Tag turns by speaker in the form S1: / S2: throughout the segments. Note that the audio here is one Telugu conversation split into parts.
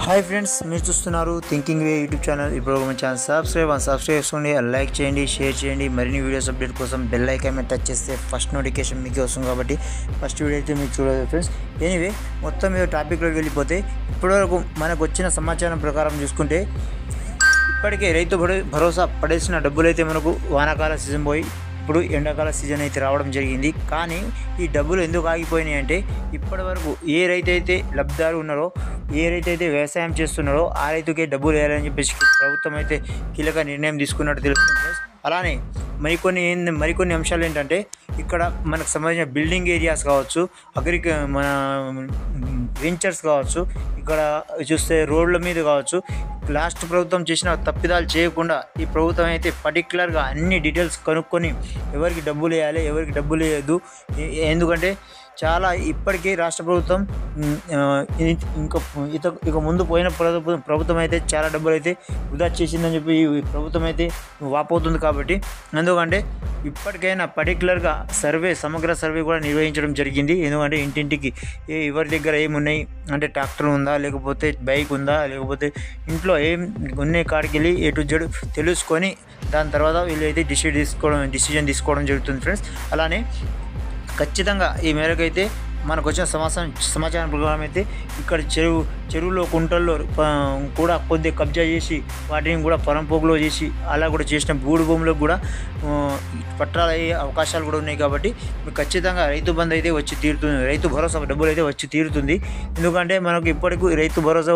S1: హాయ్ ఫ్రెండ్స్, మీరు చూస్తున్నారు థింకింగ్ వే యూట్యూబ్ ఛానల్. ఇప్పుడు మన ఛానల్ సబ్స్క్రైబ్ చేసుకోండి, లైక్ చేయండి, షేర్ చేయండి. మరిన్ని వీడియోస్ అప్డేట్ కోసం బెల్ ఐకాన్ మీద టచ్ చేస్తే ఫస్ట్ నోటిఫికేషన్ మీకు వస్తుంది. కాబట్టి ఫస్ట్ వీడియో అయితే మీకు చూడదు ఫ్రెండ్స్. ఎనీవే, మొత్తం మీద టాపిక్లోకి వెళ్ళిపోతే ఇప్పటివరకు మనకు వచ్చిన సమాచారం ప్రకారం చూసుకుంటే ఇప్పటికే రైతు భరోసా పడేసిన డబ్బులైతే మనకు వానాకాల సీజన్ పోయి ఇప్పుడు ఎండాకాల సీజన్ అయితే రావడం జరిగింది. కానీ ఈ డబ్బులు ఎందుకు ఆగిపోయినాయి అంటే ఇప్పటి వరకు ఏ రైతు అయితే లబ్ధిదారు ఉన్నారో, ఏ రైతు అయితే వ్యవసాయం చేస్తున్నారో ఆ రైతుకే డబ్బులు వేయాలని చెప్పేసి ప్రభుత్వం అయితే కీలక నిర్ణయం తీసుకున్నట్టు తెలుస్తుంది. అలానే మరికొన్ని అంశాలు ఏంటంటే ఇక్కడ మనకు సంబంధించిన బిల్డింగ్ ఏరియాస్ కావచ్చు, మన వెంచర్స్ కావచ్చు, ఇక్కడ చూస్తే రోడ్ల మీద కావచ్చు, లాస్ట్ ప్రభుత్వం చేసిన తప్పిదాలు చేయకుండా ఈ ప్రభుత్వం అయితే పర్టికులర్గా అన్ని డీటెయిల్స్ కనుక్కొని ఎవరికి డబ్బులు వేయాలి, ఎవరికి డబ్బులు వేయద్దు. ఎందుకంటే చాలా ఇప్పటికీ రాష్ట్ర ప్రభుత్వం ఇక ముందు పోయిన ప్రభుత్వం అయితే చాలా డబ్బులు అయితే వృధా చేసిందని చెప్పి ఈ ప్రభుత్వం అయితే వాపోతుంది. కాబట్టి ఎందుకంటే ఇప్పటికైనా పర్టికులర్గా సమగ్ర సర్వే కూడా నిర్వహించడం జరిగింది. ఎందుకంటే ఇంటింటికి ఎవరి దగ్గర ఏమున్నాయి అంటే ట్రాక్టర్ ఉందా, లేకపోతే బైక్ ఉందా, లేకపోతే ఇంట్లో ఏం ఉన్నాయి కాడికి వెళ్ళి A to Z తెలుసుకొని దాని తర్వాత వీళ్ళు అయితే డిసిజన్ తీసుకోవడం జరుగుతుంది ఫ్రెండ్స్. అలానే ఖచ్చితంగా ఈ మేరకు అయితే మనకు వచ్చిన సమాచారం ప్రకారం అయితే ఇక్కడ చెరువులో కుంటల్లో కూడా కొద్దిగా కబ్జా చేసి వాటిని కూడా పరంపోగులో చేసి అలా కూడా చేసిన బూడు భూములకు కూడా పట్టాలు అయ్యే అవకాశాలు కూడా ఉన్నాయి. కాబట్టి ఖచ్చితంగా రైతు బంధు అయితే వచ్చి తీరుతుంది, రైతు భరోసా డబ్బులు అయితే వచ్చి తీరుతుంది. ఎందుకంటే మనకు ఇప్పటికీ రైతు భరోసా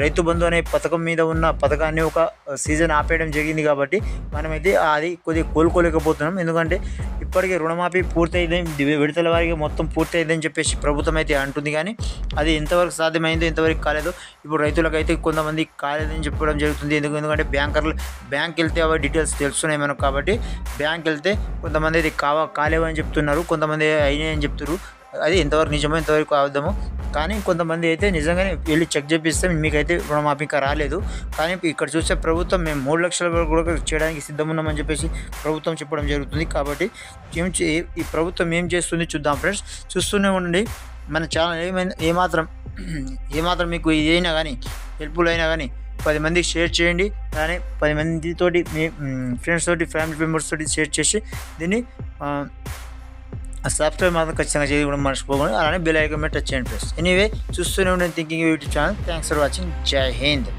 S1: రైతు బంధు అనే పథకం మీద ఉన్న పథకాన్ని ఒక సీజన్ ఆపేయడం జరిగింది. కాబట్టి మనమైతే అది కొద్దిగా కోలుకోలేకపోతున్నాం. ఎందుకంటే ఇప్పటికే రుణమాఫీ పూర్తయింది, విడతల వారిగా మొత్తం పూర్తయిందని చెప్పేసి ప్రభుత్వం అయితే అంటుంది. కానీ అది ఎంతవరకు సాధ్యమైందో ఎంతవరకు కాలేదో ఇప్పుడు రైతులకైతే కొంతమంది కాలేదని చెప్పడం జరుగుతుంది. ఎందుకంటే బ్యాంక్ వెళ్తే అవి డీటెయిల్స్ తెలుస్తున్నాయి మనకు. కాబట్టి బ్యాంక్ వెళ్తే కొంతమంది అయితే కాలేవని చెప్తున్నారు, కొంతమంది అయినాయి అని చెప్తున్నారు. అది ఎంతవరకు నిజమో ఎంతవరకు అబద్ధమో. కానీ కొంతమంది అయితే నిజంగానే వెళ్ళి చెక్ చేపిస్తే మీకైతే రుణమాఫీ రాలేదు. కానీ ఇక్కడ చూస్తే ప్రభుత్వం మేము 3 లక్షల వరకు కూడా చేయడానికి సిద్ధమున్నామని చెప్పేసి ప్రభుత్వం చెప్పడం జరుగుతుంది. కాబట్టి ఈ ప్రభుత్వం ఏం చేస్తుంది చూద్దాం ఫ్రెండ్స్. చూస్తూనే ఉండండి. మన ఛానల్ ఏమాత్రం మీకు ఏదైనా కానీ హెల్ప్ఫుల్ అయినా కానీ 10 మందికి షేర్ చేయండి. అలానే 10 మందితోటి మీ ఫ్రెండ్స్ తోటి, ఫ్యామిలీ మెంబర్స్ తోటి షేర్ చేసి దీన్ని సబ్స్క్రైబ్ మాత్రం ఖచ్చితంగా చేయడం కూడా మర్చిపోకండి. అలానే బెల్ ఐకాన్ మీద టచ్ చేయండి ఫ్రెండ్స్. ఎనీవే, చూస్తూనే ఉండండి thinking YouTube channel. Thanks for watching. జై హింద్.